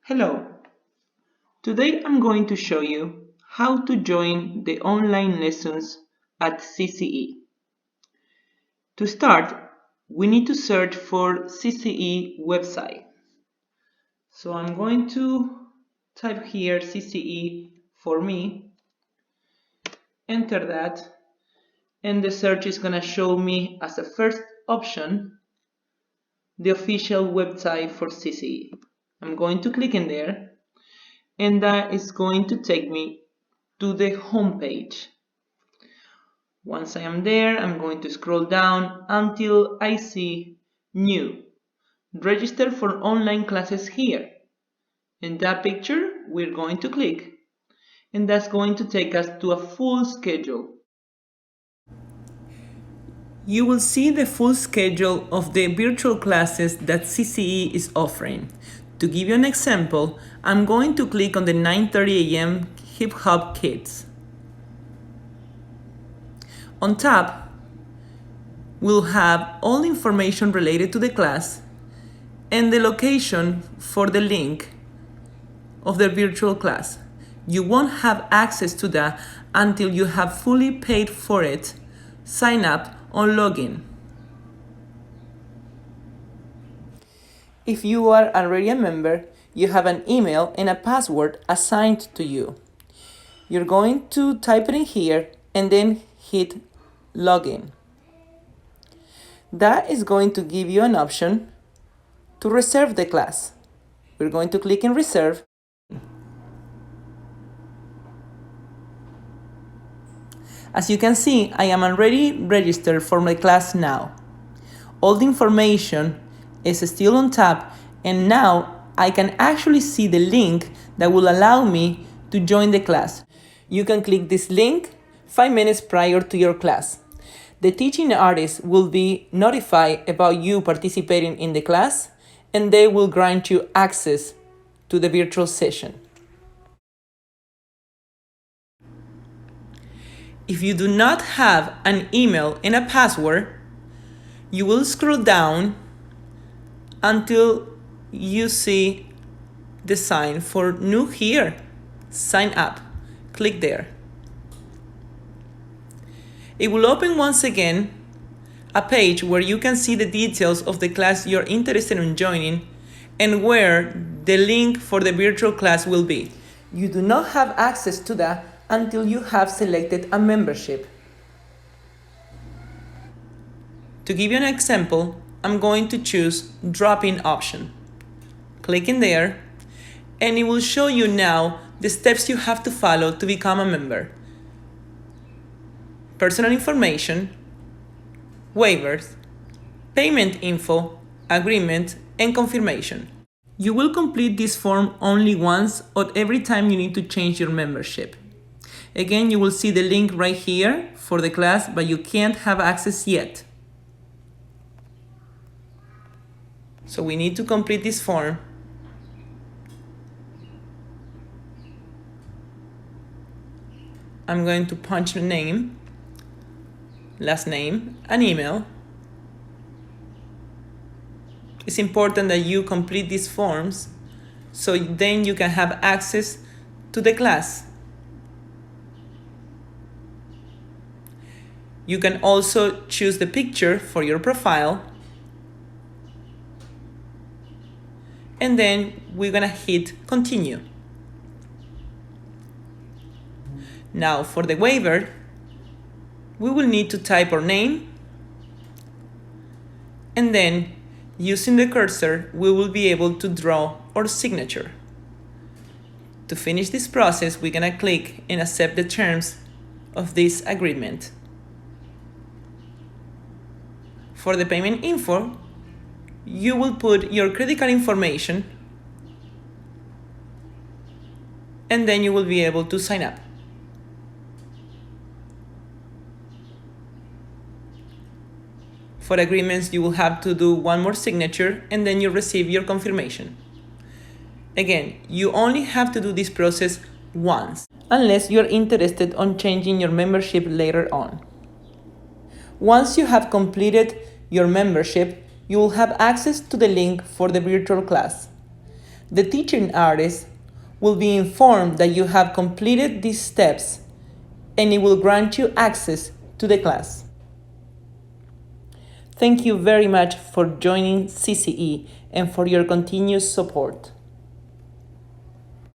Hello, today I'm going to show you how to join the online lessons at CCE. To start, we need to search for CCE website. So I'm going to type here CCE for me, enter that, and the search is going to show me as a first option the official website for CCE. I'm going to click in there, and that is going to take me to the home page. Once I am there, I'm going to scroll down until I see New. Register for online classes here. In that picture, we're going to click, and that's going to take us to a full schedule. You will see the full schedule of the virtual classes that CCE is offering. To give you an example, I'm going to click on the 9:30 a.m. Hip Hop Kids. On top, we'll have all information related to the class and the location for the link of the virtual class. You won't have access to that until you have fully paid for it, sign up, or login. If you are already a member, you have an email and a password assigned to you. You're going to type it in here and then hit login. That is going to give you an option to reserve the class. We're going to click in reserve. As you can see, I am already registered for my class now. All the information is still on top, and now I can actually see the link that will allow me to join the class. You can click this link 5 minutes prior to your class. The teaching artist will be notified about you participating in the class, and they will grant you access to the virtual session. If you do not have an email and a password, you will scroll down until you see the sign for new here, sign up. Click there. It will open once again a page where you can see the details of the class you're interested in joining and where the link for the virtual class will be. You do not have access to that until you have selected a membership. To give you an example, I'm going to choose drop-in option. Click in there, and it will show you now the steps you have to follow to become a member. Personal information, waivers, payment info, agreement, and confirmation. You will complete this form only once or every time you need to change your membership. Again, you will see the link right here for the class, but you can't have access yet. So we need to complete this form. I'm going to punch the name, last name, and email. It's important that you complete these forms so then you can have access to the class. You can also choose the picture for your profile. And then we're gonna hit continue. Now for the waiver, we will need to type our name, and then using the cursor, we will be able to draw our signature. To finish this process, we're gonna click and accept the terms of this agreement. For the payment info, you will put your credit card information, and then you will be able to sign up. For agreements, you will have to do one more signature, and then you receive your confirmation. Again, you only have to do this process once, unless you're interested on changing your membership later on. Once you have completed your membership, you will have access to the link for the virtual class. The teaching artist will be informed that you have completed these steps and it will grant you access to the class. Thank you very much for joining CCE and for your continuous support.